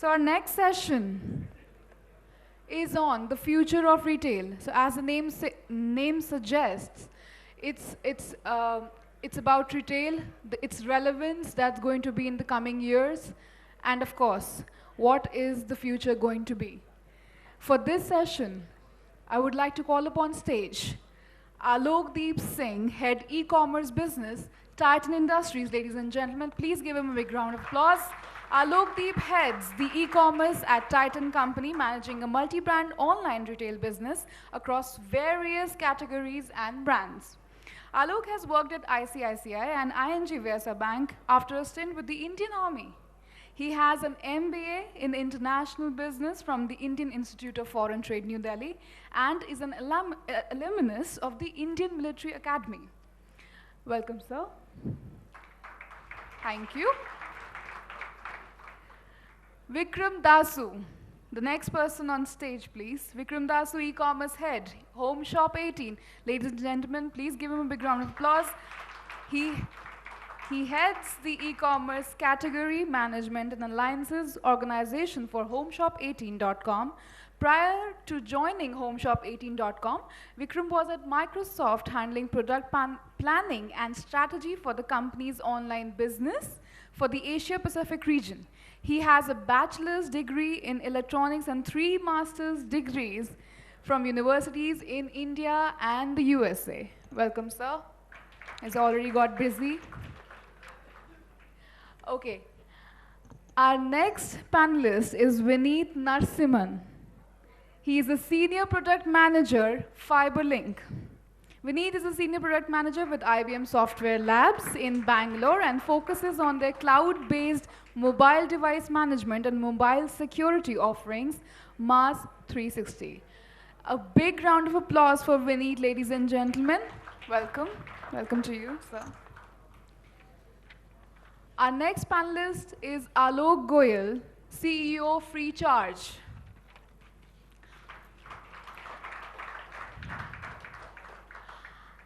So our next session is on the future of retail. So as the name suggests, it's about retail, its relevance that's going to be in the coming years, and of course, what is the future going to be. For this session, I would like to call upon stage Alokdeep Singh, Head E-Commerce Business, Titan Industries. Ladies and gentlemen, please give him a big round of applause. Alokdeep heads the e-commerce at Titan Company, managing a multi-brand online retail business across various categories and brands. Alok has worked at ICICI and ING Vesa Bank after a stint with the Indian Army. He has an MBA in International Business from the Indian Institute of Foreign Trade, New Delhi, and is an alumnus of the Indian Military Academy. Welcome, sir. Thank you. Vikram Dasu, the next person on stage, please. Vikram Dasu, e-commerce head, Home Shop 18. Ladies and gentlemen, please give him a big round of applause. He heads the e-commerce category management and alliances organization for HomeShop18.com. Prior to joining HomeShop18.com, Vikram was at Microsoft handling product planning and strategy for the company's online business for the Asia Pacific region. He has a bachelor's degree in electronics and 3 master's degrees from universities in India and the USA. Welcome, sir. He's already got busy. Okay. Our next panelist is Vineet Narsimhan. He is a senior product manager, FiberLink. Vineet is a senior product manager with IBM Software Labs in Bangalore and focuses on their cloud-based mobile device management and mobile security offerings, MAS 360. A big round of applause for Vineet, ladies and gentlemen. Welcome. Welcome to you, sir. Our next panelist is Alok Goyal, CEO of FreeCharge.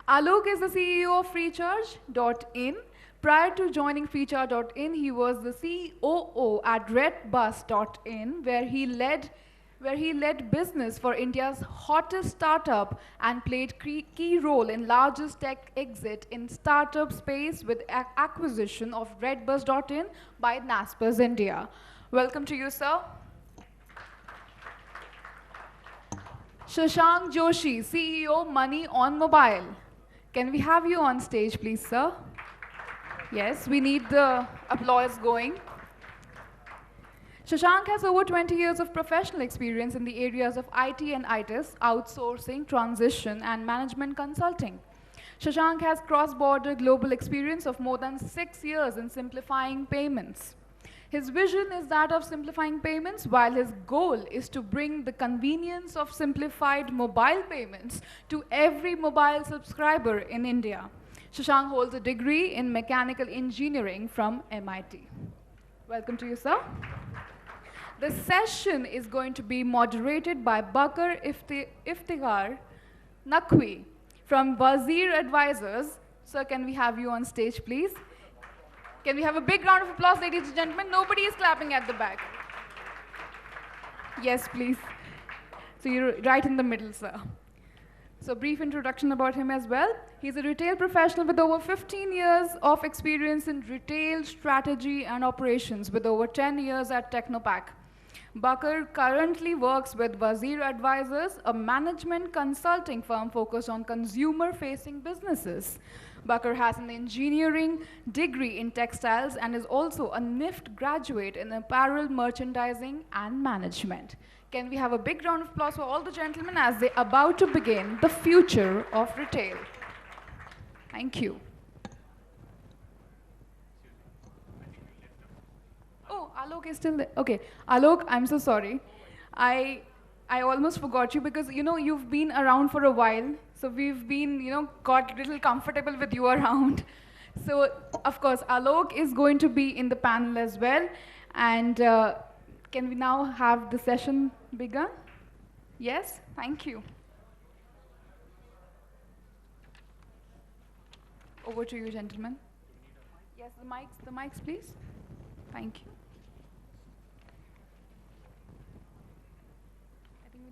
Alok is the CEO of FreeCharge.in. Prior to joining FreeCharge.in, he was the COO at RedBus.in, where he led business for India's hottest startup and played key role in largest tech exit in startup space with acquisition of RedBus.in by Naspers India. Welcome to you, sir. Shashank Joshi, CEO, Money on Mobile. Can we have you on stage, please, sir? Yes, we need the applause going. Shashank has over 20 years of professional experience in the areas of IT and ITIS, outsourcing, transition, and management consulting. Shashank has cross-border global experience of more than 6 years in simplifying payments. His vision is that of simplifying payments, while his goal is to bring the convenience of simplified mobile payments to every mobile subscriber in India. Shashank holds a degree in mechanical engineering from MIT. Welcome to you, sir. The session is going to be moderated by Baqar Iftikhar Naqvi from Wazir Advisors. Sir, can we have you on stage, please? Can we have a big round of applause, ladies and gentlemen? Nobody is clapping at the back. Yes, please. So you're right in the middle, sir. So brief introduction about him as well. He's a retail professional with over 15 years of experience in retail strategy and operations with over 10 years at Technopak. Baqar currently works with Wazir Advisors, a management consulting firm focused on consumer-facing businesses. Baqar has an engineering degree in textiles and is also a NIFT graduate in apparel merchandising and management. Can we have a big round of applause for all the gentlemen as they're about to begin the future of retail? Thank you. Oh, Alok is still there. Okay, Alok, I'm so sorry. I almost forgot you because, you've been around for a while. So we've been, got a little comfortable with you around. So, of course, Alok is going to be in the panel as well. And can we now have the session begun? Yes? Thank you. Over to you, gentlemen. Yes, the mics, please. Thank you.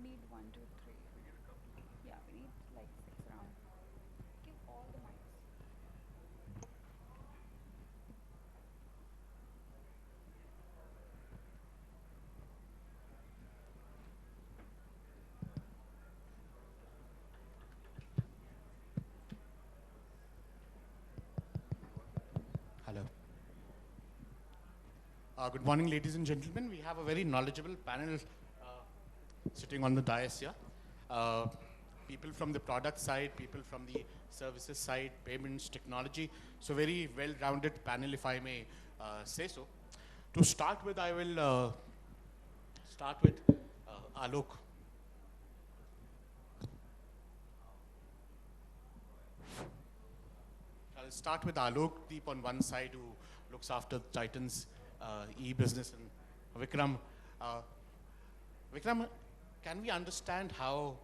need 1, 2, 3. Yeah, we need like 6 round. Give all the mics. Hello. Good morning, ladies and gentlemen. We have a very knowledgeable panel sitting on the dais here. Uh, People from the product side, people from the services side, payments, technology. So very well-rounded panel, if I may say so. To start with, I will start with Alok. I'll start with Alok Deep on one side, who looks after Titan's e-business, and Vikram. Uh, Vikram, can we understand how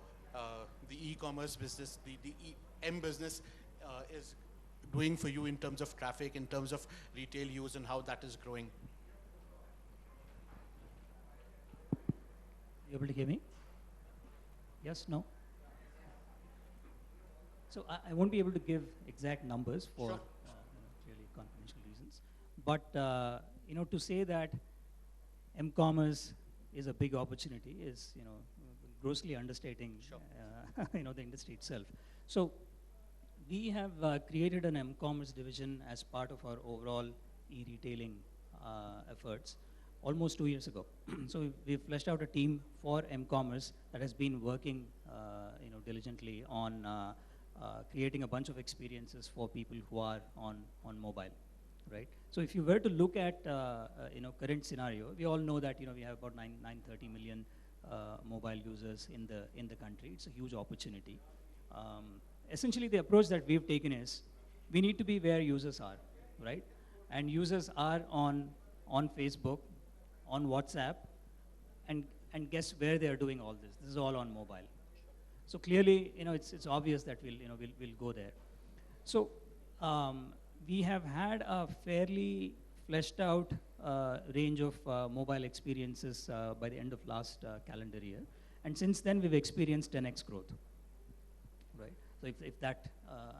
the e-commerce business, the M business is doing for you in terms of traffic, in terms of retail use, and how that is growing? You able to hear me? Yes, no? So I won't be able to give exact numbers for Sure. clearly confidential reasons. But to say that m-commerce is a big opportunity is grossly understating Sure. the industry itself. So we have created an m-commerce division as part of our overall e-retailing efforts almost 2 years ago. So we've fleshed out a team for m-commerce that has been working diligently on creating a bunch of experiences for people who are on mobile, right? So if you were to look at current scenario, we all know that we have about 930 million mobile users in the country. It's a huge opportunity. Essentially, the approach that we've taken is we need to be where users are, right? And users are on Facebook, on WhatsApp, and guess where they are doing all this? This is all on mobile. So clearly, it's obvious that we'll go there. So we have had a fairly fleshed out range of mobile experiences by the end of last calendar year, and since then we've experienced 10x growth, right? So if that,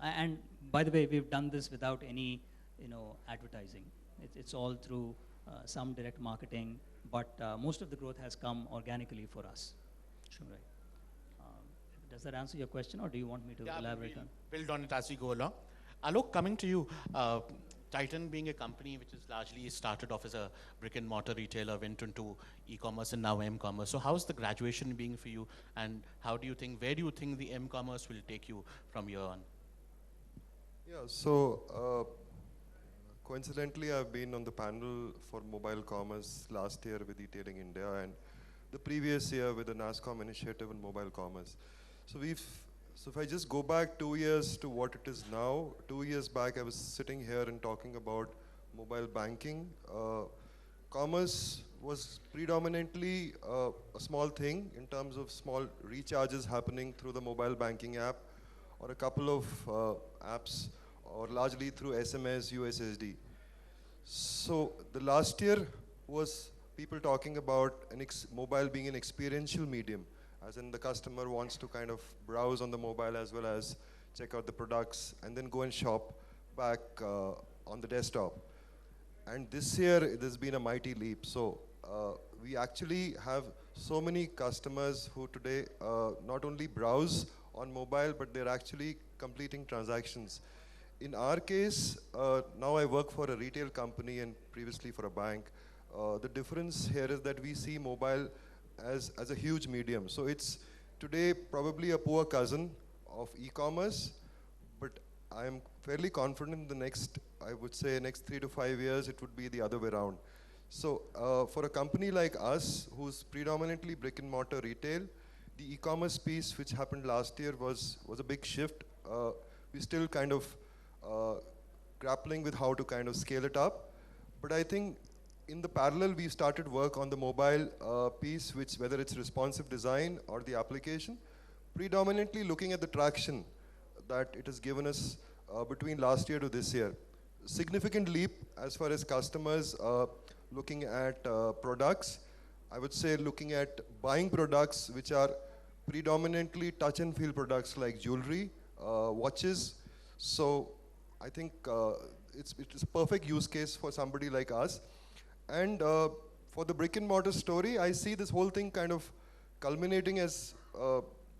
and by the way, we've done this without any advertising. It's all through some direct marketing, but most of the growth has come organically for us. Sure. Right. Does that answer your question, or do you want me to elaborate on? Build on it as we go along. Alok, coming to you, Titan being a company which is largely started off as a brick and mortar retailer, went into e-commerce and now m-commerce. So how's the graduation being for you, and where do you think the m-commerce will take you from here on? Yeah, so coincidentally, I've been on the panel for mobile commerce last year with eTailingIndia, and the previous year with the NASCOM initiative on mobile commerce. So if I just go back 2 years to what it is now, 2 years back I was sitting here and talking about mobile banking. Commerce was predominantly a small thing in terms of small recharges happening through the mobile banking app, or a couple of apps, or largely through SMS, USSD. So the last year was people talking about mobile being an experiential medium, as in the customer wants to kind of browse on the mobile as well as check out the products and then go and shop back on the desktop. And this year, there's been a mighty leap. So we actually have so many customers who today not only browse on mobile, but they're actually completing transactions. In our case, now I work for a retail company and previously for a bank. The difference here is that we see mobile as a huge medium. So it's today probably a poor cousin of e-commerce, but I am fairly confident in the next 3 to 5 years, it would be the other way around. So for a company like us, who's predominantly brick and mortar retail, the e-commerce piece which happened last year was a big shift. We're still kind of grappling with how to kind of scale it up. But I think in the parallel, we started work on the mobile piece, which whether it's responsive design or the application, predominantly looking at the traction that it has given us between last year to this year. Significant leap as far as customers looking at products. I would say looking at buying products which are predominantly touch and feel products like jewelry, watches. So I think it's a perfect use case for somebody like us. And for the brick and mortar story, I see this whole thing kind of culminating as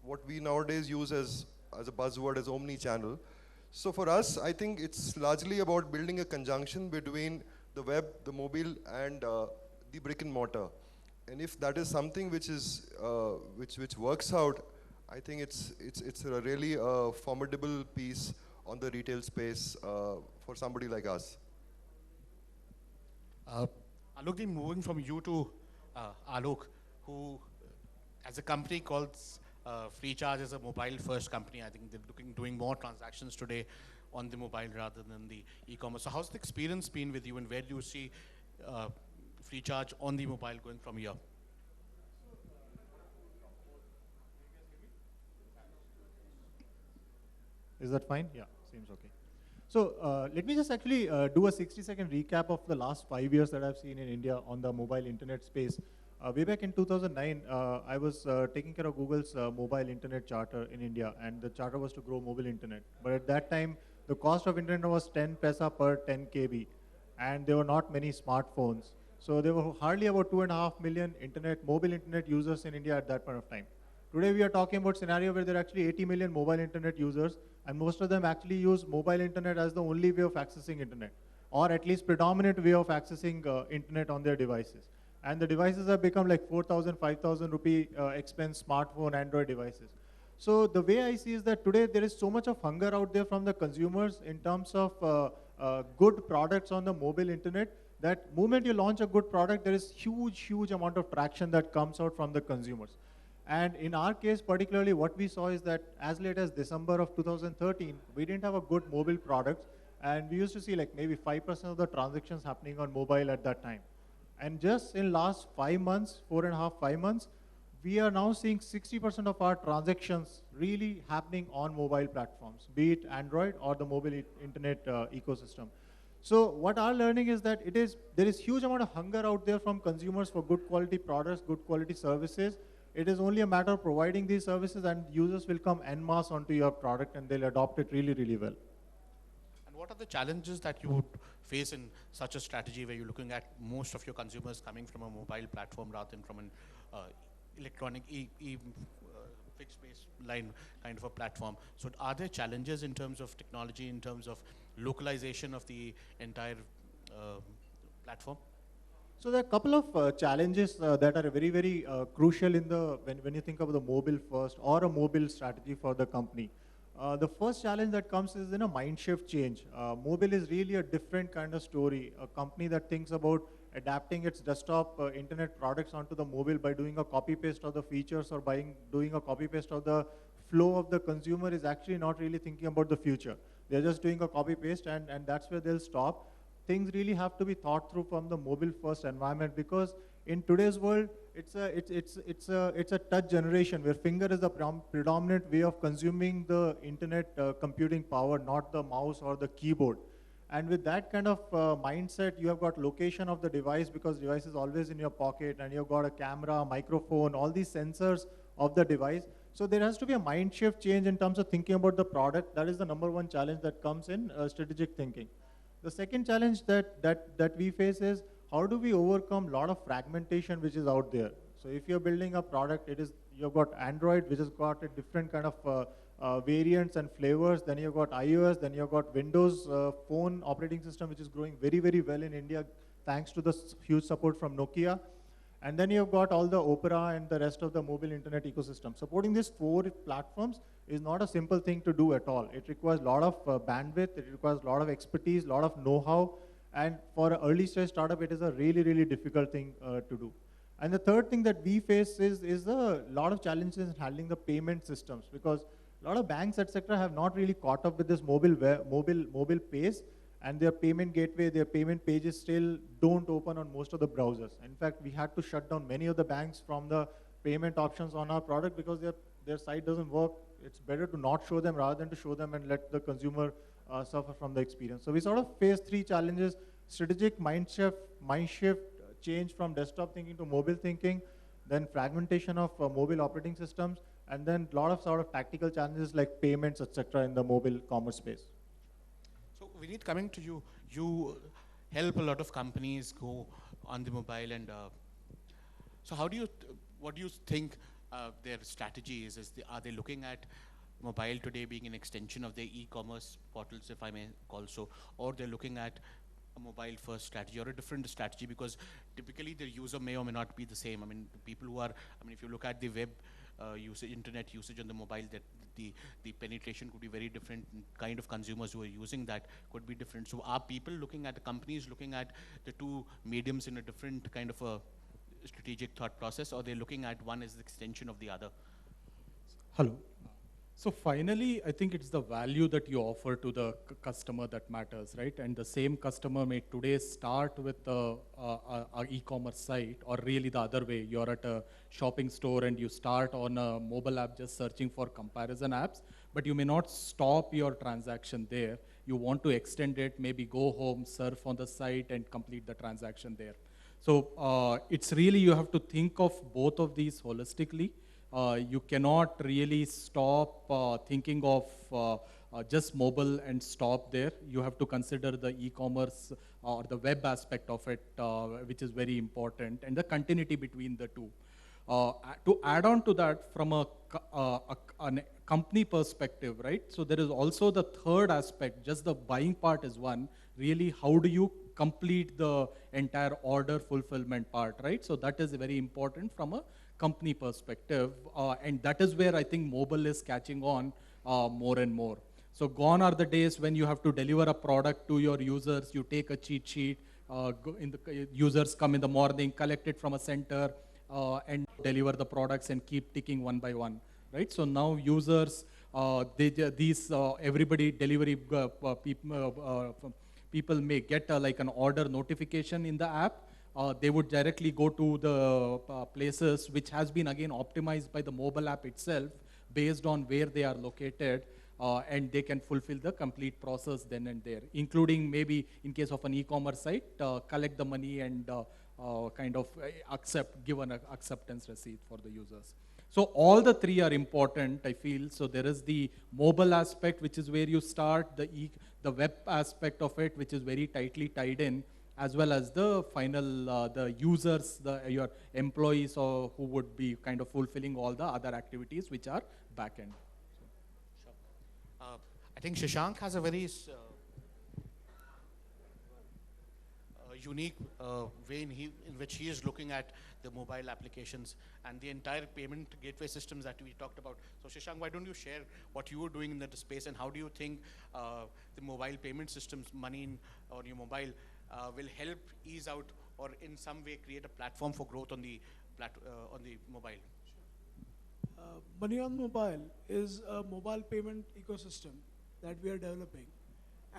what we nowadays use as a buzzword as omni-channel. So for us, I think it's largely about building a conjunction between the web, the mobile, and the brick and mortar. And if that is something which is which works out, I think it's a really formidable piece on the retail space for somebody like us. Alok, moving from you to Alok, who, as a company calls Freecharge as a mobile-first company. I think they're doing more transactions today on the mobile rather than the e-commerce. So how's the experience been with you, and where do you see Freecharge on the mobile going from here? Is that fine? Yeah, seems okay. So let me just actually do a 60-second recap of the last 5 years that I've seen in India on the mobile internet space. Way back in 2009, I was taking care of Google's mobile internet charter in India, and the charter was to grow mobile internet. But at that time, the cost of internet was 10 paisa per 10 KB, and there were not many smartphones. So there were hardly about 2.5 million mobile internet users in India at that point of time. Today we are talking about a scenario where there are actually 80 million mobile internet users, and most of them actually use mobile internet as the only way of accessing internet, or at least predominant way of accessing internet on their devices. And the devices have become like 4,000, 5,000 rupee expense smartphone, Android devices. So the way I see is that today there is so much of hunger out there from the consumers in terms of good products on the mobile internet, that moment you launch a good product, there is huge amount of traction that comes out from the consumers. And in our case, particularly, what we saw is that as late as December of 2013, we didn't have a good mobile product, and we used to see like maybe 5% of the transactions happening on mobile at that time. And just in last 5 months, 4.5, 5 months, we are now seeing 60% of our transactions really happening on mobile platforms, be it Android or the mobile internet ecosystem. So what our learning is that there is huge amount of hunger out there from consumers for good quality products, good quality services. It is only a matter of providing these services, and users will come en masse onto your product, and they'll adopt it really well. And what are the challenges that you would face in such a strategy where you're looking at most of your consumers coming from a mobile platform rather than from an electronic fixed-based line kind of a platform? So are there challenges in terms of technology, in terms of localization of the entire platform? So there are a couple of challenges that are very crucial in when you think of the mobile first or a mobile strategy for the company. The first challenge that comes is in a mind shift change. Mobile is really a different kind of story. A company that thinks about adapting its desktop internet products onto the mobile by doing a copy paste of the features or doing a copy paste of the flow of the consumer is actually not really thinking about the future. They're just doing a copy paste, and that's where they'll stop. Things really have to be thought through from the mobile first environment, because in today's world, it's a touch generation where finger is the predominant way of consuming the internet computing power, not the mouse or the keyboard. And with that kind of mindset, you have got location of the device, because device is always in your pocket, and you've got a camera, microphone, all these sensors of the device. So there has to be a mind shift change in terms of thinking about the product. That is the #1 challenge that comes in strategic thinking. The second challenge that we face is, how do we overcome a lot of fragmentation which is out there? So if you're building a product, you've got Android, which has got a different kind of variants and flavors. Then you've got iOS, then you've got Windows phone operating system, which is growing very well in India, thanks to the huge support from Nokia. And then you've got all the Opera and the rest of the mobile internet ecosystem. Supporting these 4 platforms is not a simple thing to do at all. It requires a lot of bandwidth, it requires a lot of expertise, a lot of know-how, and for an early stage startup, it is a really difficult thing to do. And the third thing that we face is a lot of challenges in handling the payment systems, because a lot of banks, etc., have not really caught up with this mobile pace, and their payment gateway, their payment pages still don't open on most of the browsers. In fact, we had to shut down many of the banks from the payment options on our product because their site doesn't work. It's better to not show them rather than to show them and let the consumer suffer from the experience. So we sort of face 3 challenges: strategic mind shift, change from desktop thinking to mobile thinking, then fragmentation of mobile operating systems, And then a lot of sort of tactical challenges like payments, etc., in the mobile commerce space. So Vineet, coming to you, you help a lot of companies go on the mobile, and so how do you, what do you think their strategy is? Are they looking at mobile today being an extension of their e-commerce portals, if I may call so, or they're looking at a mobile first strategy or a different strategy? Because typically the user may or may not be the same. I mean, the people who are, I mean, if you look at the web usage, internet usage on the mobile, that the penetration could be very different, and kind of consumers who are using that could be different. So are people looking at, the companies looking at the two mediums in a different kind of a strategic thought process, or they're looking at one as the extension of the other? Hello. So finally, I think it's the value that you offer to the customer that matters, right? And the same customer may today start with a e-commerce site, or really the other way. You're at a shopping store and you start on a mobile app just searching for comparison apps, but you may not stop your transaction there. You want to extend it, maybe go home, surf on the site, and complete the transaction there. So it's really, you have to think of both of these holistically. You cannot really stop thinking of just mobile and stop there. You have to consider the e-commerce or the web aspect of it, which is very important, and the continuity between the two. To add on to that, from a company perspective, right? So there is also the third aspect. Just the buying part is one. Really, how do you complete the entire order fulfillment part, right? So that is very important from a company perspective, and that is where I think mobile is catching on more and more. So gone are the days when you have to deliver a product to your users, you take a cheat sheet, users come in the morning, collect it from a center, and deliver the products and keep ticking one by one, right? So now users, everybody delivery people may get like an order notification in the app. They would directly go to the places which has been again optimized by the mobile app itself based on where they are located, and they can fulfill the complete process then and there, including maybe in case of an e-commerce site, collect the money and kind of give an acceptance receipt for the users. So all the three are important, I feel. So there is the mobile aspect, which is where you start, the web aspect of it, which is very tightly tied in, as well as the final, the users, your employees, or who would be kind of fulfilling all the other activities which are back-end. Sure. I think Shashank has a very unique way in which he is looking at the mobile applications and the entire payment gateway systems that we talked about. So Shashank, why don't you share what you are doing in that space, and how do you think the mobile payment systems, money on your mobile, will help ease out or in some way create a platform for growth on the mobile? Money on Mobile is a mobile payment ecosystem that we are developing.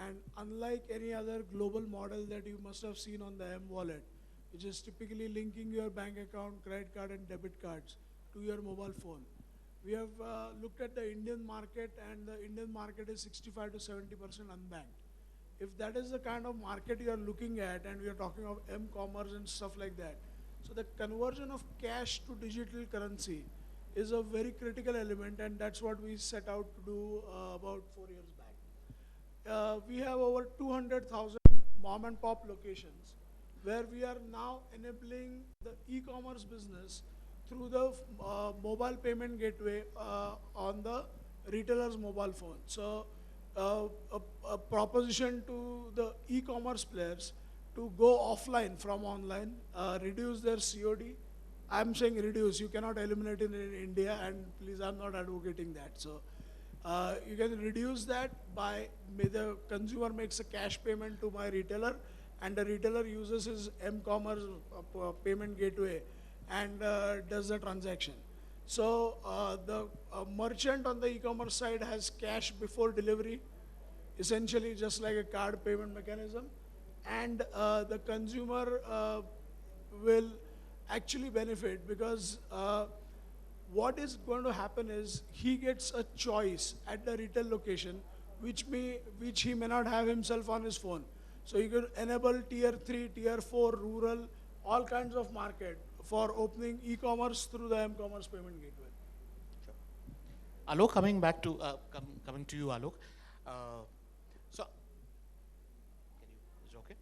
And unlike any other global model that you must have seen on the M-Wallet, which is typically linking your bank account, credit card, and debit cards to your mobile phone, we have looked at the Indian market, and the Indian market is 65 to 70% unbanked. If that is the kind of market you are looking at, and we are talking of M-commerce and stuff like that, so the conversion of cash to digital currency is a very critical element, and that's what we set out to do about 4 years back. We have over 200,000 mom and pop locations where we are now enabling the e-commerce business through the mobile payment gateway on the retailer's mobile phone. So a proposition to the e-commerce players to go offline from online, reduce their COD. I'm saying reduce, you cannot eliminate it in India, and please, I'm not advocating that. So you can reduce that by the consumer makes a cash payment to my retailer, and the retailer uses his m-commerce payment gateway and does the transaction. So the merchant on the e-commerce side has cash before delivery, essentially just like a card payment mechanism, and the consumer will actually benefit because what is going to happen is he gets a choice at the retail location which he may not have himself on his phone. So you can enable tier 3, tier 4, rural, all kinds of market for opening e-commerce through the m-commerce payment gateway. Sure. Alok, coming back to coming to you, Alok. So, is it okay?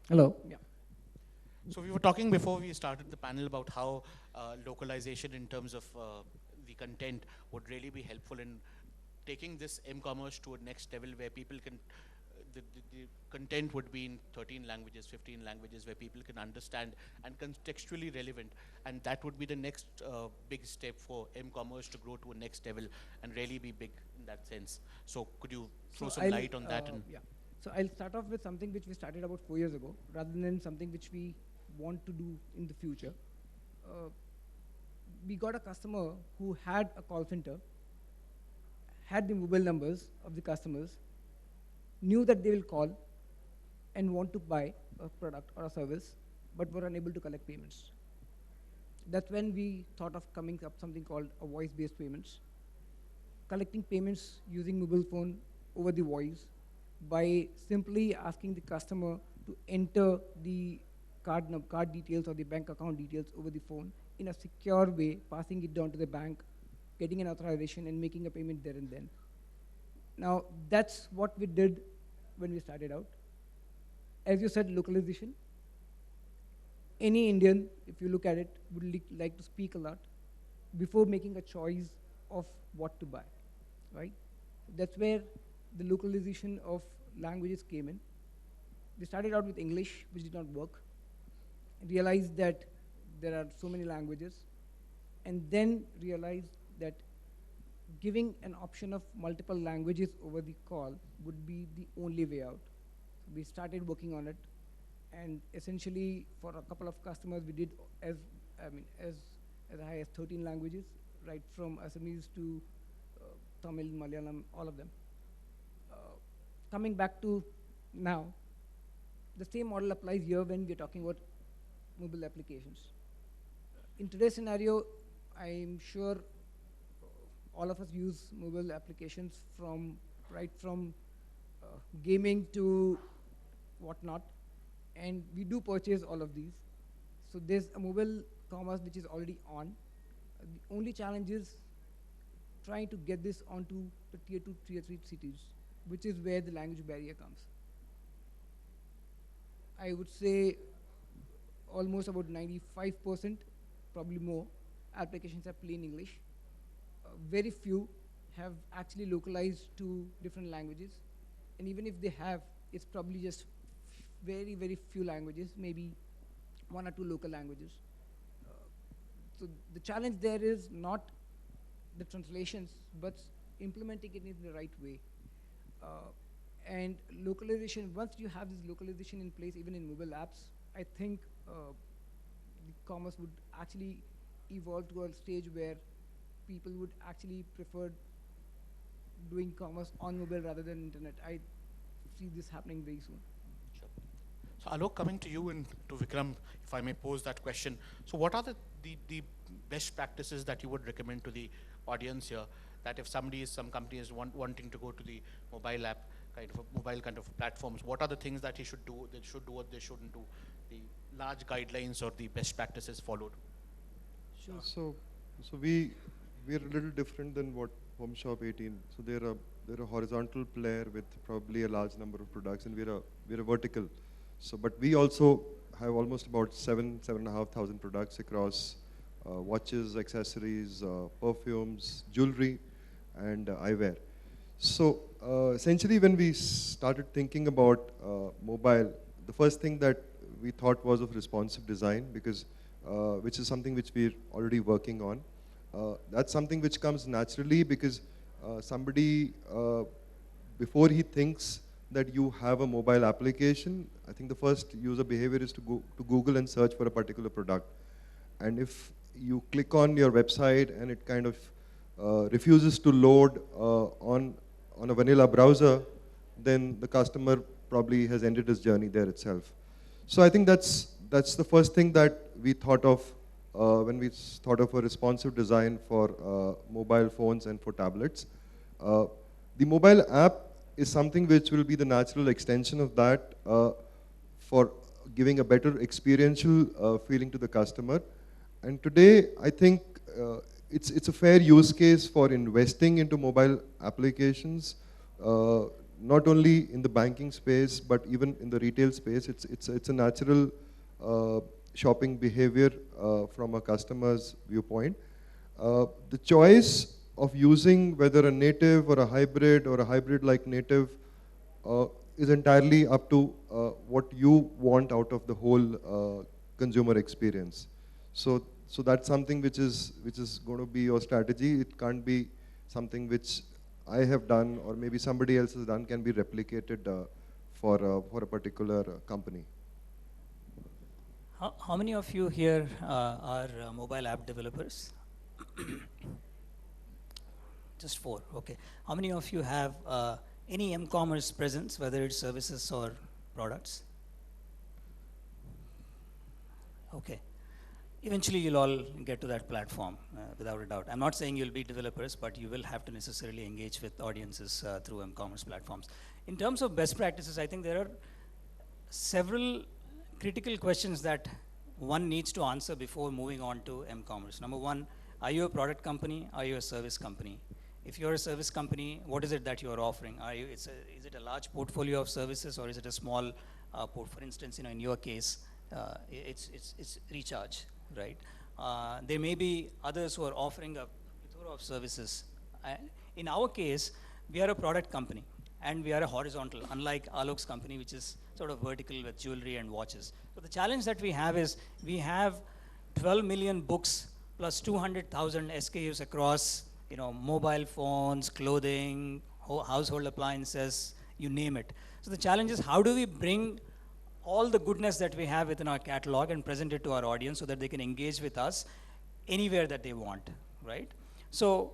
Hello. Yeah. So we were talking before we started the panel about how localization in terms of the content would really be helpful in taking this m-commerce to a next level where people can, the content would be in 13 languages, 15 languages, where people can understand and contextually relevant. And that would be the next big step for m-commerce to grow to a next level and really be big in that sense. So could you throw some light on that? Yeah. So I'll start off with something which we started about 4 years ago, rather than something which we want to do in the future. We got a customer who had a call center, had the mobile numbers of the customers, knew that they will call and want to buy a product or a service, but were unable to collect payments. That's when we thought of coming up something called a voice-based payments, collecting payments using mobile phone over the voice by simply asking the customer to enter the card details or the bank account details over the phone in a secure way, passing it down to the bank, getting an authorization and making a payment there and then. Now, that's what we did when we started out. As you said, localization. Any Indian, if you look at it, would like to speak a lot before making a choice of what to buy, right? That's where the localization of languages came in. We started out with English, which did not work, realized that there are so many languages, and then realized that giving an option of multiple languages over the call would be the only way out. So we started working on it, and essentially for a couple of customers we did as high as 13 languages, right from Assamese to Tamil, Malayalam, all of them. Coming back to now, the same model applies here when we're talking about mobile applications. In today's scenario, I'm sure all of us use mobile applications from gaming to whatnot, and we do purchase all of these. So there's a mobile commerce which is already on. The only challenge is trying to get this onto the tier 2, tier 3 cities, which is where the language barrier comes. I would say almost about 95%, probably more, applications are plain English. Very few have actually localized to different languages. And even if they have, it's probably just very, very few languages, maybe 1 or 2 local languages. So the challenge there is not the translations, but implementing it in the right way. And localization, once you have this localization in place, even in mobile apps, I think the commerce would actually evolve to a stage where people would actually prefer doing commerce on mobile rather than internet. I see this happening very soon. Sure. So Alok, coming to you and to Vikram, if I may pose that question. So what are the best practices that you would recommend to the audience here, that if some company is wanting to go to the mobile app, mobile kind of platforms, what are the things that they should do, what they shouldn't do, the large guidelines or the best practices followed? Sure. So we're a little different than what Home Shop 18. So they're a horizontal player with probably a large number of products, and we're a vertical. So, but we also have almost about 7,500 products across watches, accessories, perfumes, jewelry, and eyewear. So essentially, when we started thinking about mobile, the first thing that we thought was of responsive design, because which is something which we're already working on. That's something which comes naturally because somebody, before he thinks that you have a mobile application, I think the first user behavior is to go to Google and search for a particular product. And if you click on your website and it kind of refuses to load on a vanilla browser, then the customer probably has ended his journey there itself. So I think that's the first thing that we thought of when we thought of a responsive design for mobile phones and for tablets. The mobile app is something which will be the natural extension of that for giving a better experiential feeling to the customer. And today, I think it's a fair use case for investing into mobile applications, not only in the banking space, but even in the retail space. It's a natural shopping behavior from a customer's viewpoint. The choice of using whether a native or a hybrid like native is entirely up to what you want out of the whole consumer experience. So that's something which is going to be your strategy. It can't be something which I have done or maybe somebody else has done, can be replicated for a particular company. How many of you here are mobile app developers? Just 4, okay. How many of you have any m-commerce presence, whether it's services or products? Okay. Eventually you'll all get to that platform, without a doubt. I'm not saying you'll be developers, but you will have to necessarily engage with audiences through m-commerce platforms. In terms of best practices, I think there are several critical questions that one needs to answer before moving on to m-commerce. Number one, are you a product company? Are you a service company? If you're a service company, what is it that you're offering? Is it a large portfolio of services, or is it a small for instance, in your case, it's recharge, right? There may be others who are offering a plethora of services. In our case, we are a product company, and we are a horizontal, unlike Alok's company, which is sort of vertical with jewelry and watches. So the challenge that we have is we have 12 million books plus 200,000 SKUs across mobile phones, clothing, household appliances, you name it. So the challenge is, how do we bring all the goodness that we have within our catalog and present it to our audience so that they can engage with us anywhere that they want, right? So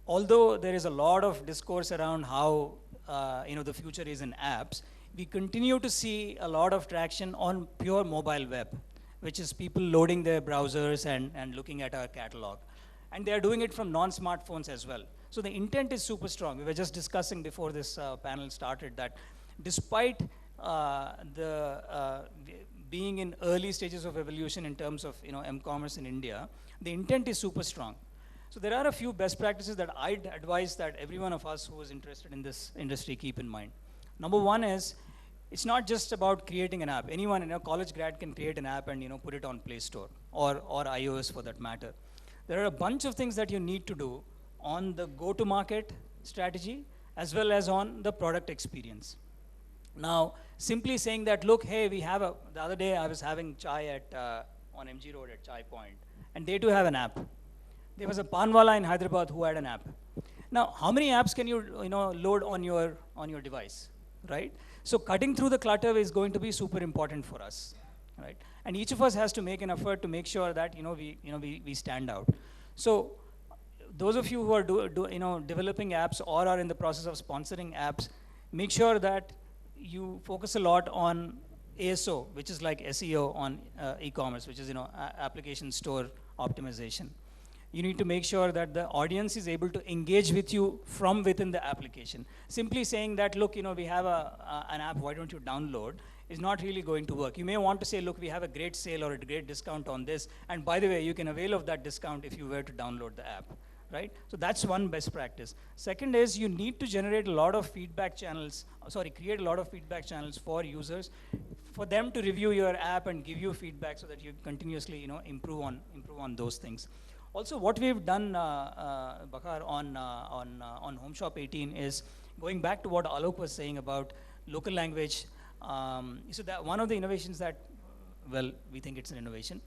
although there is a lot of discourse around how the future is in apps, we continue to see a lot of traction on pure mobile web, which is people loading their browsers and looking at our catalog. And they are doing it from non-smartphones as well. So the intent is super strong. We were just discussing before this panel started that despite being in early stages of evolution in terms of m-commerce in India, the intent is super strong. So there are a few best practices that I'd advise that every one of us who is interested in this industry keep in mind. Number one is, it's not just about creating an app. Anyone, college grad can create an app and put it on Play Store or iOS for that matter. There are a bunch of things that you need to do on the go-to-market strategy as well as on the product experience. Now, simply saying that, look, hey, the other day I was having chai on MG Road at Chai Point, and they too have an app. There was a Panwala in Hyderabad who had an app. Now, how many apps can you load on your device, right? So cutting through the clutter is going to be super important for us, right? And each of us has to make an effort to make sure that we stand out. So those of you who are developing apps or are in the process of sponsoring apps, make sure that you focus a lot on ASO, which is like SEO on e-commerce, which is application store optimization. You need to make sure that the audience is able to engage with you from within the application. Simply saying that, look, we have an app, why don't you download, is not really going to work. You may want to say, look, we have a great sale or a great discount on this, and by the way, you can avail of that discount if you were to download the app, right? So that's one best practice. Second is, you need to generate a lot of feedback channels, create a lot of feedback channels for users, for them to review your app and give you feedback so that you continuously, improve on those things. Also, what we've done, Baqar, on Home Shop 18 is going back to what Alok was saying about local language. So that one of the innovations that, well, we think it's an innovation,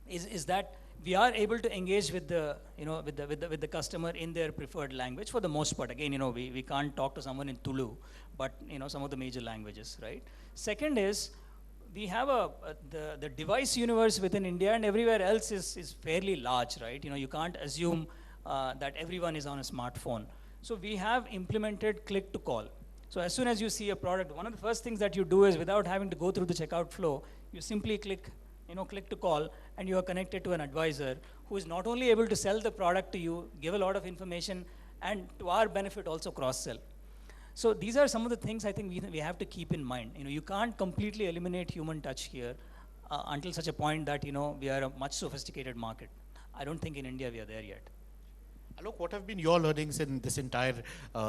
is that we are able to engage with the, with the customer in their preferred language for the most part. Again, we can't talk to someone in Tulu, but some of the major languages, right? Second is, we have the device universe within India, and everywhere else is fairly large, right? You can't assume that everyone is on a smartphone. So we have implemented click to call. So as soon as you see a product, one of the first things that you do is, without having to go through the checkout flow, you simply click to call, and you are connected to an advisor who is not only able to sell the product to you, give a lot of information, and to our benefit also cross-sell. So these are some of the things I think we have to keep in mind. You can't completely eliminate human touch here until such a point that, we are a much sophisticated market. I don't think in India we are there yet. Alok, what have been your learnings in this entire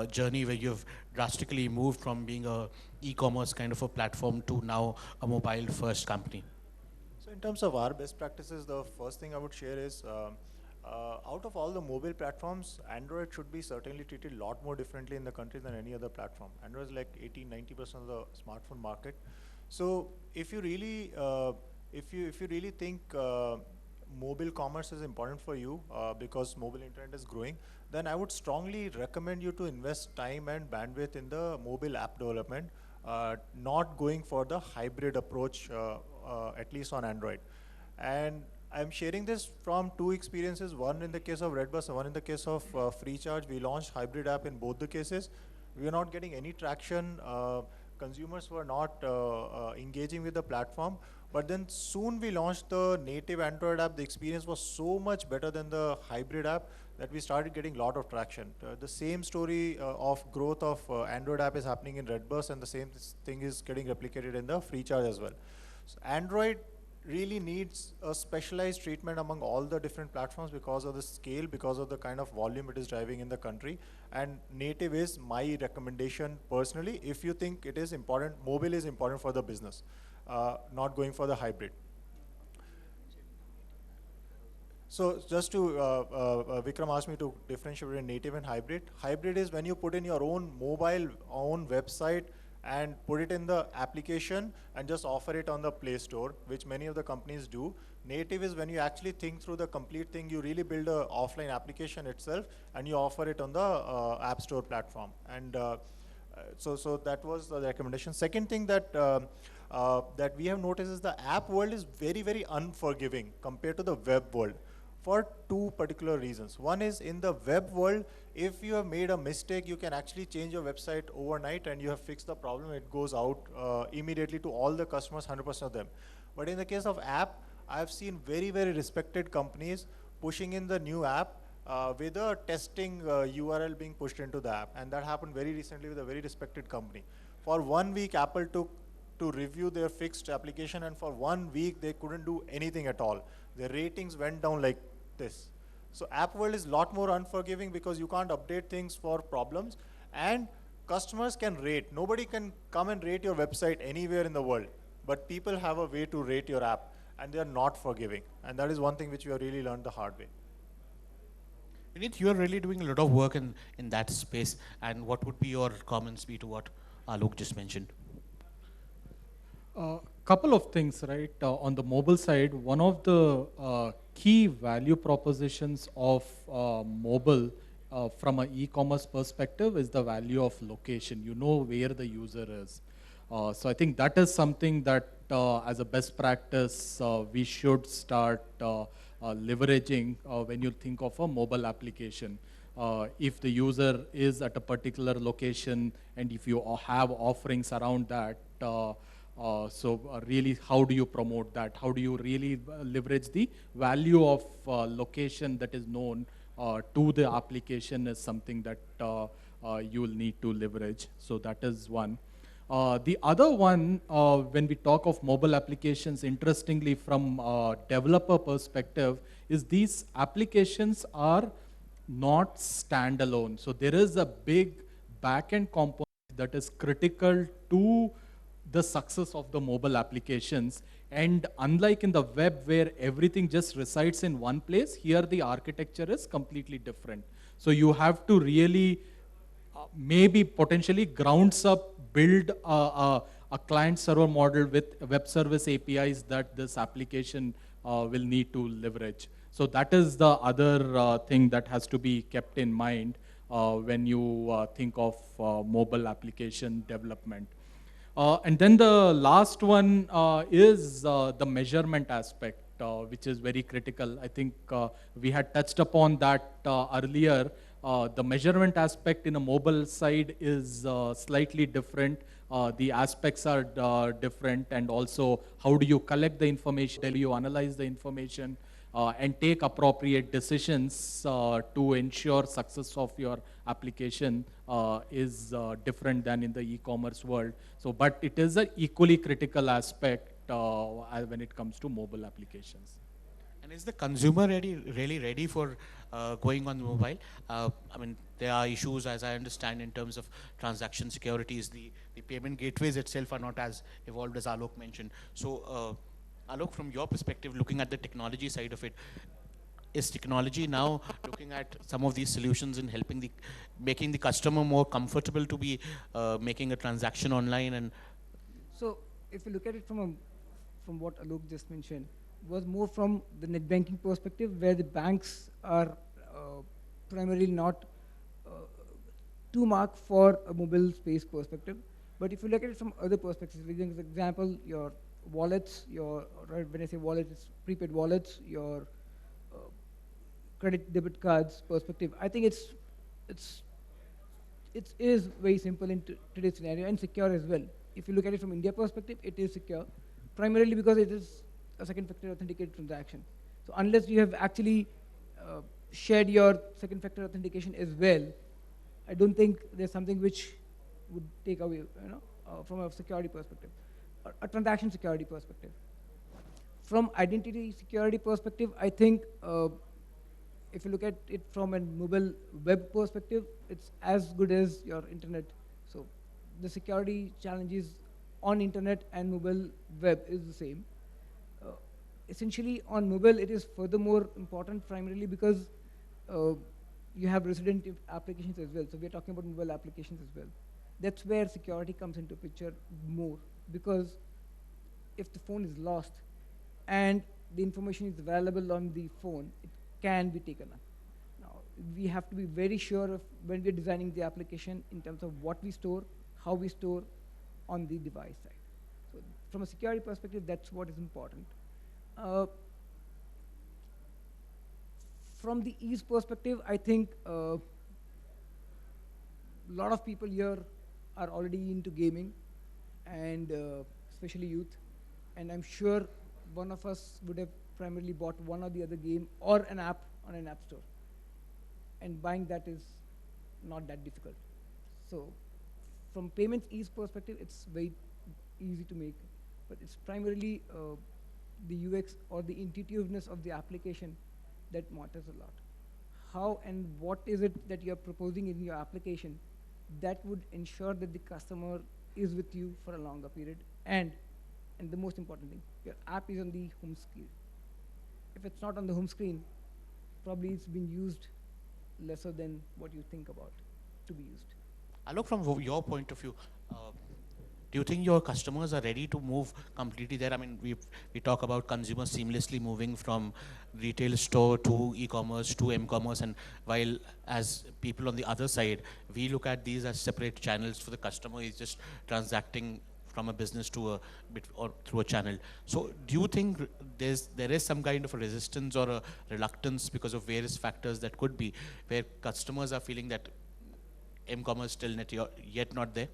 journey where you've drastically moved from being a e-commerce kind of a platform to now a mobile first company? So in terms of our best practices, the first thing I would share is out of all the mobile platforms, Android should be certainly treated a lot more differently in the country than any other platform. Android is like 80–90% of the smartphone market. So if you really, if you really think mobile commerce is important for you because mobile internet is growing, then I would strongly recommend you to invest time and bandwidth in the mobile app development, not going for the hybrid approach, at least on Android. And I'm sharing this from two experiences, one in the case of Redbus and one in the case of Freecharge. We launched hybrid app in both the cases. We were not getting any traction. Consumers were not engaging with the platform. But then soon we launched the native Android app. The experience was so much better than the hybrid app that we started getting a lot of traction. The same story of growth of Android app is happening in Redbus, and the same thing is getting replicated in the Freecharge as well. So Android really needs a specialized treatment among all the different platforms because of the scale, because of the kind of volume it is driving in the country. And native is my recommendation personally. If you think it is important, mobile is important for the business, not going for the hybrid. So just to, Vikram asked me to differentiate between native and hybrid. Hybrid is when you put in your own mobile, own website, and put it in the application and just offer it on the Play Store, which many of the companies do. Native is when you actually think through the complete thing. You really build an offline application itself and you offer it on the App Store platform. And so that was the recommendation. Second thing that that we have noticed is the app world is very, very unforgiving compared to the web world, for two particular reasons. One is, in the web world, if you have made a mistake, you can actually change your website overnight and you have fixed the problem. It goes out immediately to all the customers, 100% of them. But in the case of app, I've seen very, very respected companies pushing in the new app with a testing URL being pushed into the app. And that happened very recently with a very respected company. For 1 week, Apple took to review their fixed application, and for 1 week, they couldn't do anything at all. Their ratings went down like this. So app world is a lot more unforgiving because you can't update things for problems, and customers can rate. Nobody can come and rate your website anywhere in the world, but people have a way to rate your app, and they are not forgiving. And that is one thing which we have really learned the hard way. Vineet, you are really doing a lot of work in that space, and what would be your comments be to what Alok just mentioned? Couple of things, right? On the mobile side, one of the key value propositions of mobile from an e-commerce perspective is the value of location. You know where the user is. So I think that is something that as a best practice we should start leveraging when you think of a mobile application. If the user is at a particular location and if you have offerings around that, really, how do you promote that? How do you really leverage the value of location that is known to the application is something that you will need to leverage. So that is one. The other one, when we talk of mobile applications, interestingly from a developer perspective, is these applications are not standalone. So there is a big backend component that is critical to the success of the mobile applications. And unlike in the web where everything just resides in one place, here the architecture is completely different. So you have to really maybe potentially grounds up build a client server model with web service APIs that this application will need to leverage. So that is the other thing that has to be kept in mind when you think of mobile application development. And then the last one is the measurement aspect, which is very critical. I think we had touched upon that earlier. The measurement aspect in a mobile side is slightly different. The aspects are different, and also how do you collect the information, how do you analyze the information, and take appropriate decisions to ensure success of your application is different than in the e-commerce world. So, but it is an equally critical aspect when it comes to mobile applications. And is the consumer really ready for going on the mobile? I mean, there are issues, as I understand, in terms of transaction securities. The payment gateways itself are not as evolved as Alok mentioned. So, Alok, from your perspective, looking at the technology side of it, is technology now looking at some of these solutions and making the customer more comfortable to be making a transaction online? And So if you look at it from what Alok just mentioned, was more from the net banking perspective, where the banks are primarily not too marked for a mobile space perspective. But if you look at it from other perspectives, for example, your wallets, when I say wallet, it's prepaid wallets, your credit debit cards perspective, I think it is very simple in today's scenario and secure as well. If you look at it from India perspective, it is secure, primarily because it is a second factor authenticated transaction. So unless you have actually shared your second factor authentication as well, I don't think there's something which would take away, from a security perspective, a transaction security perspective. From identity security perspective, I think if you look at it from a mobile web perspective, it's as good as your internet. So the security challenges on internet and mobile web is the same. Essentially on mobile, it is furthermore important primarily because you have resident applications as well. So we're talking about mobile applications as well. That's where security comes into picture more, because if the phone is lost and the information is available on the phone, it can be taken up. Now, we have to be very sure of when we're designing the application in terms of what we store, how we store on the device side. So from a security perspective, that's what is important. From the ease perspective, I think a lot of people here are already into gaming, and especially youth. And I'm sure one of us would have primarily bought one or the other game or an app on an app store. And buying that is not that difficult. So from payments ease perspective, it's very easy to make, but it's primarily the UX or the intuitiveness of the application that matters a lot. How and what is it that you're proposing in your application that would ensure that the customer is with you for a longer period, and the most important thing, your app is on the home screen. If it's not on the home screen, probably it's been used lesser than what you think about to be used. Alok, from your point of view, do you think your customers are ready to move completely there? I mean, we talk about consumers seamlessly moving from retail store to e-commerce to m-commerce, and while as people on the other side, we look at these as separate channels for the customer. He's just transacting from a business to a bit or through a channel. So do you think there is some kind of a resistance or a reluctance because of various factors that could be, where customers are feeling that m-commerce still yet not there?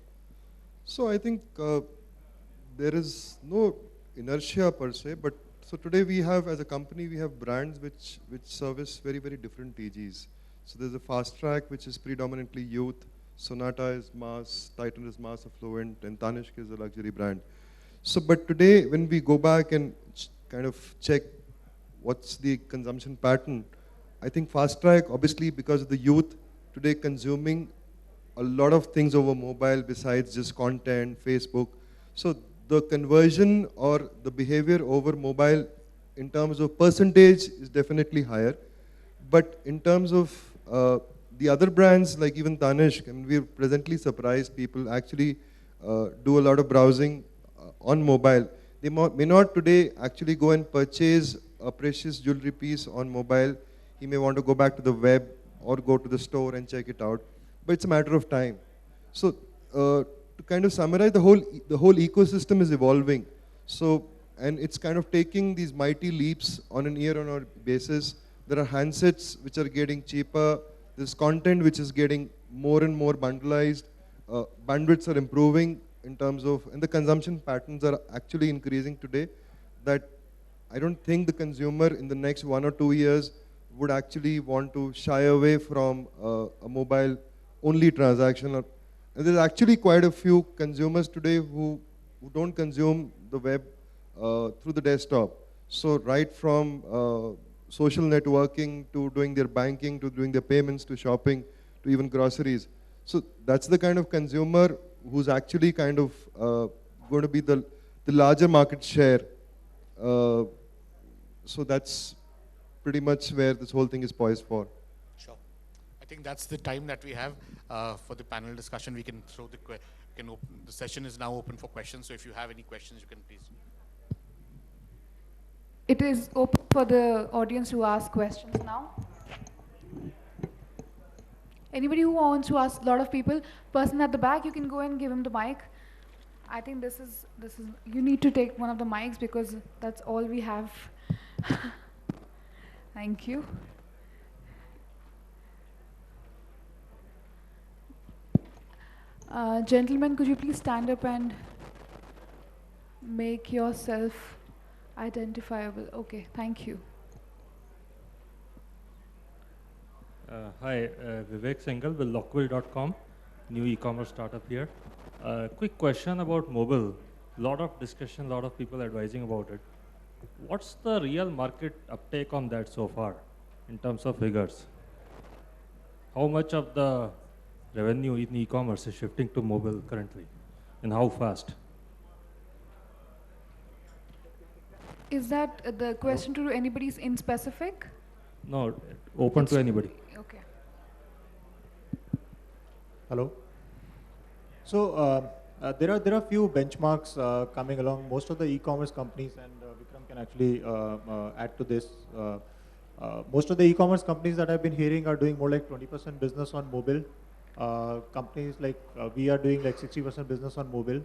So I think there is no inertia per se, but so today we have, as a company, we have brands which service very, very different TGs. So there's a Fast Track, which is predominantly youth, Sonata is mass, Titan is mass affluent, and Tanishq is a luxury brand. So, but today when we go back and kind of check what's the consumption pattern, I think Fast Track, obviously because of the youth today consuming a lot of things over mobile besides just content, Facebook. So the conversion or the behavior over mobile in terms of percentage is definitely higher. But in terms of the other brands, like even Tanishq, I mean, we're presently surprised people actually do a lot of browsing on mobile. They may not today actually go and purchase a precious jewelry piece on mobile. He may want to go back to the web or go to the store and check it out. But it's a matter of time. So to kind of summarize, the whole ecosystem is evolving. So, and it's kind of taking these mighty leaps on an year-on-year basis. There are handsets which are getting cheaper. There's content which is getting more and more bundleized. Bandwidths are improving in terms of, and the consumption patterns are actually increasing today. That I don't think the consumer in the next 1 or 2 years would actually want to shy away from a mobile only transaction. And there's actually quite a few consumers today who don't consume the web through the desktop. So right from social networking to doing their banking to doing their payments to shopping to even groceries. So that's the kind of consumer who's actually kind of going to be the larger market share. Uh, so that's pretty much where this whole thing is poised for. Sure. I think that's the time that we have for the panel discussion. We can throw the session is now open for questions. So if you have any questions, you can please. It is open for the audience to ask questions now. Anybody who wants to ask, a lot of people, person at the back, you can go and give him the mic. I think this is, you need to take one of the mics because that's all we have. Thank you. Gentlemen, could you please stand up and make yourself identifiable? Okay, thank you. Hi, Vivek Singhal with Lockville.com, new e-commerce startup here. Quick question about mobile. Lot of discussion, lot of people advising about it. What's the real market uptake on that so far in terms of figures? How much of the revenue in e-commerce is shifting to mobile currently, and how fast? Is that the question to anybody's in specific? No, open to anybody. Okay. Hello. So there are few benchmarks coming along. Most of the e-commerce companies, and Vikram can actually add to this. Most of the e-commerce companies that I've been hearing are doing more like 20% business on mobile. Companies like we are doing like 60% business on mobile.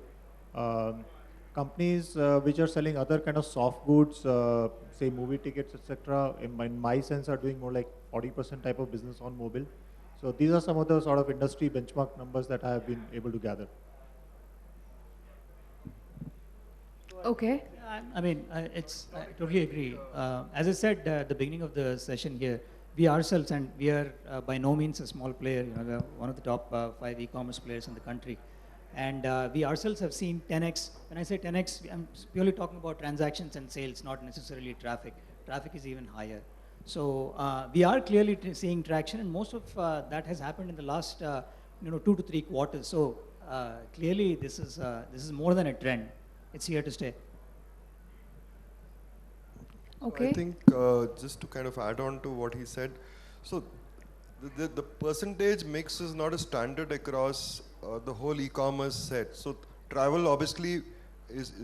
Companies which are selling other kind of soft goods, say movie tickets, etc., in my sense are doing more like 40% type of business on mobile. So these are some of the sort of industry benchmark numbers that I have been able to gather. Okay. I mean, I totally agree. As I said at the beginning of the session here, we ourselves, and we are by no means a small player, you know, we are one of the top 5 e-commerce players in the country. And we ourselves have seen 10x. When I say 10x, I'm purely talking about transactions and sales, not necessarily traffic. Traffic is even higher. So we are clearly seeing traction, and most of that has happened in the last 2 to 3 quarters. So clearly this is more than a trend. It's here to stay. Okay. I think just to kind of add on to what he said, so the percentage mix is not a standard across the whole e-commerce set. So travel obviously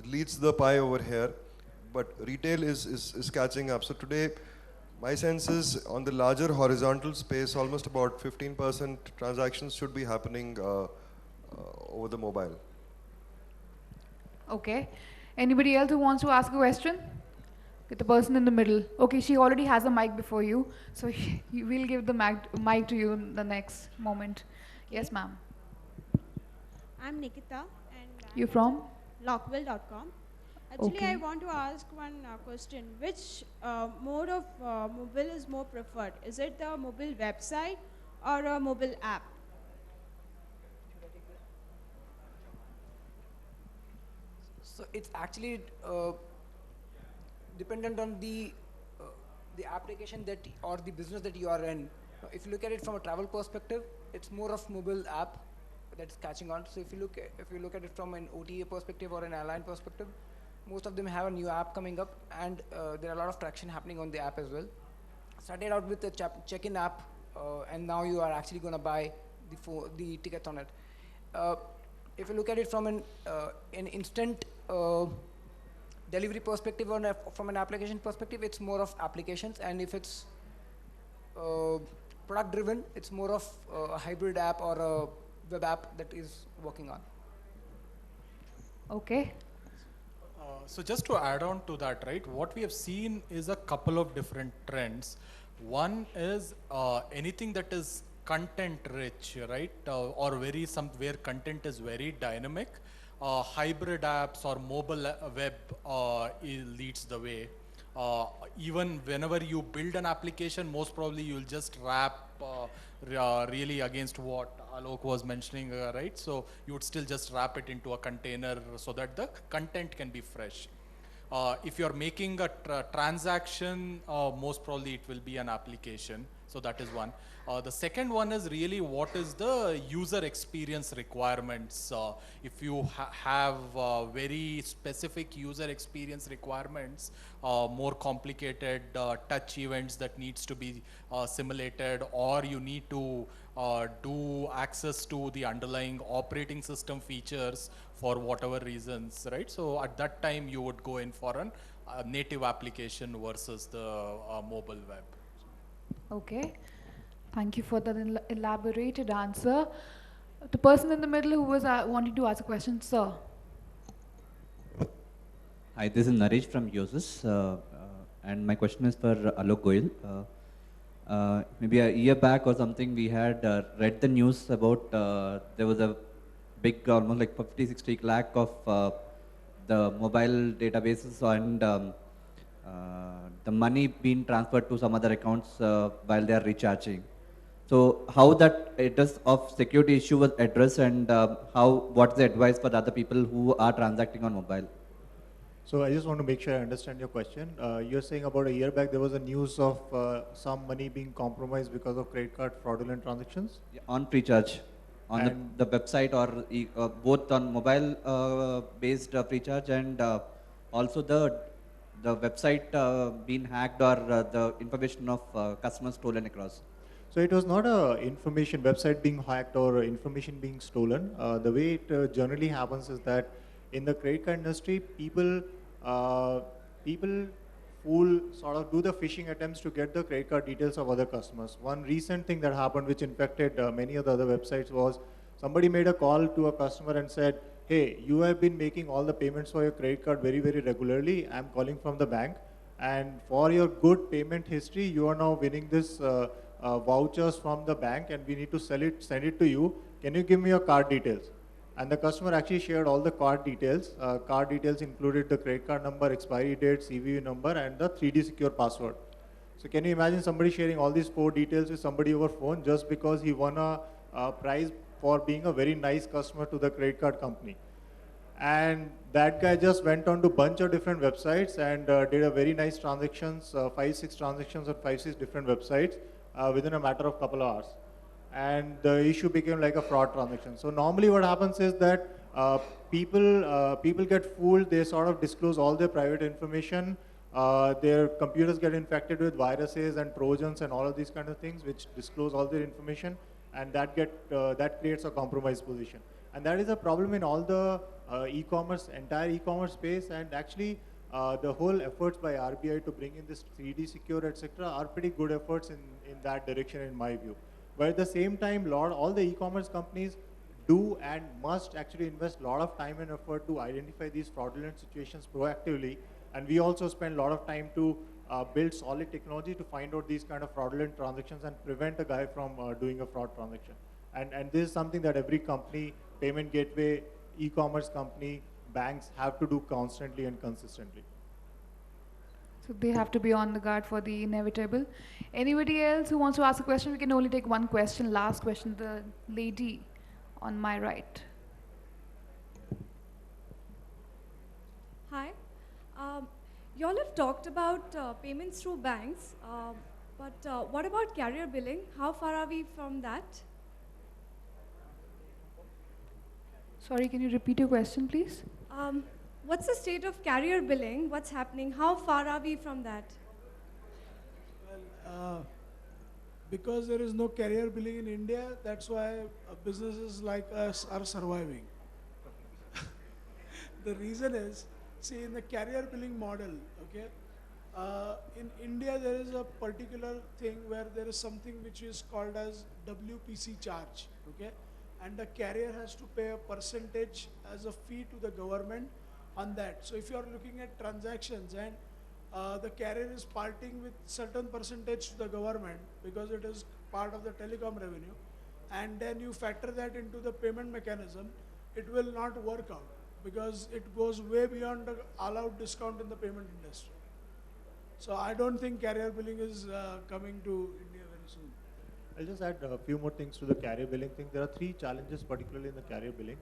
leads the pie over here, but retail is catching up. So today, my sense is on the larger horizontal space, almost about 15% transactions should be happening over the mobile. Okay. Anybody else who wants to ask a question? Get the person in the middle. Okay, she already has a mic before you, so we'll give the mic to you in the next moment. Yes, ma'am. I'm Nikita, and You from? Lockville.com. Actually, Okay. I want to ask one question. Which mode of mobile is more preferred? Is it the mobile website or a mobile app? So it's actually dependent on the application that or the business that you are in. If you look at it from a travel perspective, it's more of mobile app that's catching on. So if you look at it from an OTA perspective or an airline perspective, most of them have a new app coming up, and there are a lot of traction happening on the app as well. Started out with the check-in app, and now you are actually going to buy the tickets on it. If you look at it from an instant delivery perspective or from an application perspective, it's more of applications, and if it's product driven, it's more of a hybrid app or a web app that is working on. Okay. So just to add on to that, right, what we have seen is a couple of different trends. One is anything that is content rich, right, or where content is very dynamic. Hybrid apps or mobile web leads the way. Even whenever you build an application, most probably you'll just wrap really against what Alok was mentioning, right? So you would still just wrap it into a container so that the content can be fresh. If you're making a transaction, most probably it will be an application. So that is one. The second one is really what is the user experience requirements. If you have very specific user experience requirements, more complicated touch events that needs to be simulated, or you need to do access to the underlying operating system features for whatever reasons, right? So at that time you would go in for a native application versus the mobile web. Okay. Thank you for that elaborated answer. The person in the middle who was wanting to ask a question, sir. Hi, this is Naresh from Yosis, and my question is for Alok Goyal. Maybe a year back or something, we had read the news about there was a big, almost like 50, 60 lakh of the mobile databases and the money being transferred to some other accounts while they are recharging. So how that address of security issue was addressed, and what's the advice for the other people who are transacting on mobile? So I just want to make sure I understand your question. You're saying about a year back there was a news of some money being compromised because of credit card fraudulent transactions? Yeah, on pre-charge, on the website, or both on mobile based pre-charge, and also the website being hacked, or the information of customers stolen across. So it was not a information website being hacked or information being stolen. The way it generally happens is that in the credit card industry, people sort of do the phishing attempts to get the credit card details of other customers. One recent thing that happened which infected many of the other websites was somebody made a call to a customer and said, hey, you have been making all the payments for your credit card very, very regularly. I'm calling from the bank. And for your good payment history, you are now winning this vouchers from the bank, and we need to send it to you. Can you give me your card details? And the customer actually shared all the card details. Card details included the credit card number, expiry date, CVV number, and the 3D secure password. So can you imagine somebody sharing all these 4 details with somebody over phone just because he won a prize for being a very nice customer to the credit card company? And that guy just went on to a bunch of different websites and did a very nice transactions, 5-6 transactions on 5-6 different websites within a matter of couple of hours. And the issue became like a fraud transaction. So normally what happens is that people get fooled. They sort of disclose all their private information. Their computers get infected with viruses and trojans and all of these kind of things which disclose all their information, and that creates a compromised position. And that is a problem in all the entire e-commerce space, and actually the whole efforts by RBI to bring in this 3D secure, etc., are pretty good efforts in that direction in my view. But at the same time, all the e-commerce companies do and must actually invest a lot of time and effort to identify these fraudulent situations proactively. And we also spend a lot of time to build solid technology to find out these kind of fraudulent transactions and prevent a guy from doing a fraud transaction. And this is something that every company, payment gateway, e-commerce company, banks have to do constantly and consistently. So they have to be on the guard for the inevitable. Anybody else who wants to ask a question? We can only take one question. Last question, the lady on my right. Hi. You all have talked about payments through banks, but what about carrier billing? How far are we from that? Sorry, can you repeat your question, please? What's the state of carrier billing? What's happening? How far are we from that? Well, because there is no carrier billing in India, that's why businesses like us are surviving. The reason is, see, in the carrier billing model, okay, in India there is a particular thing where there is something which is called as WPC charge, okay, and the carrier has to pay a percentage as a fee to the government on that. So if you are looking at transactions and the carrier is parting with certain percentage to the government because it is part of the telecom revenue, and then you factor that into the payment mechanism, it will not work out because it goes way beyond the allowed discount in the payment industry. So I don't think carrier billing is coming to India very soon. I'll just add a few more things to the carrier billing thing. There are three challenges, particularly in the carrier billing.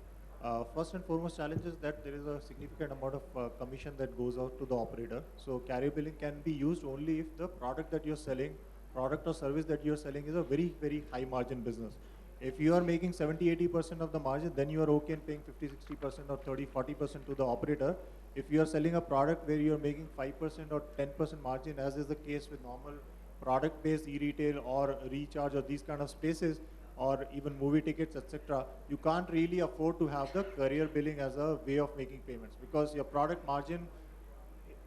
First and foremost challenge is that there is a significant amount of commission that goes out to the operator. So carrier billing can be used only if the product that you're selling, product or service that you're selling is a very, very high margin business. If you are making 70-80% of the margin, then you are okay in paying 50-60% or 30-40% to the operator. If you are selling a product where you are making 5% or 10% margin, as is the case with normal product-based e-retail or recharge or these kind of spaces, or even movie tickets, etc., you can't really afford to have the carrier billing as a way of making payments, because your product margin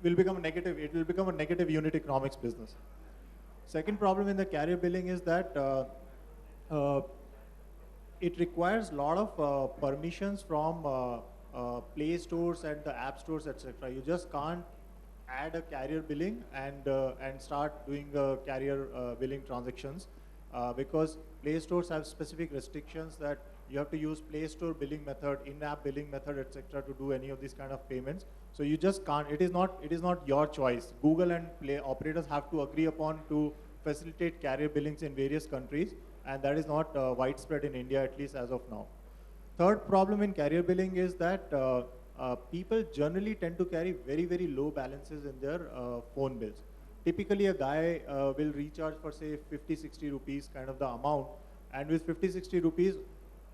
will become a negative. It will become a negative unit economics business. Second problem in the carrier billing is that it requires a lot of permissions from Play stores and the app stores, etc. You just can't add a carrier billing and start doing carrier billing transactions because Play stores have specific restrictions that you have to use Play Store billing method, in-app billing method, etc. to do any of these kind of payments. So you just can't. It is not your choice. Google and Play operators have to agree upon to facilitate carrier billings in various countries, and that is not widespread in India, at least as of now. Third problem in carrier billing is that people generally tend to carry very, very low balances in their phone bills. Typically, a guy will recharge for say 50-60 rupees kind of the amount, and with 50-60 rupees,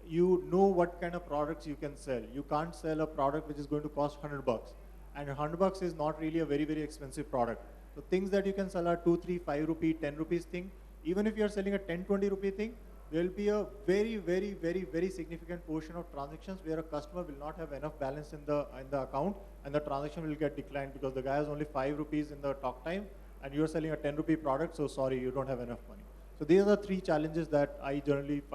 you know what kind of products you can sell. You can't sell a product which is going to cost 100 bucks, and 100 bucks is not really a very, very expensive product. So things that you can sell are 2, 3, 5 rupee, 10 rupees thing. Even if you're selling a 10, 20 rupee thing, there will be a very, very, very, very significant portion of transactions where a customer will not have enough balance in the account, and the transaction will get declined because the guy has only 5 rupees in the talk time, and you're selling a 10 rupee product, so sorry, you don't have enough money. So these are the three challenges that I generally find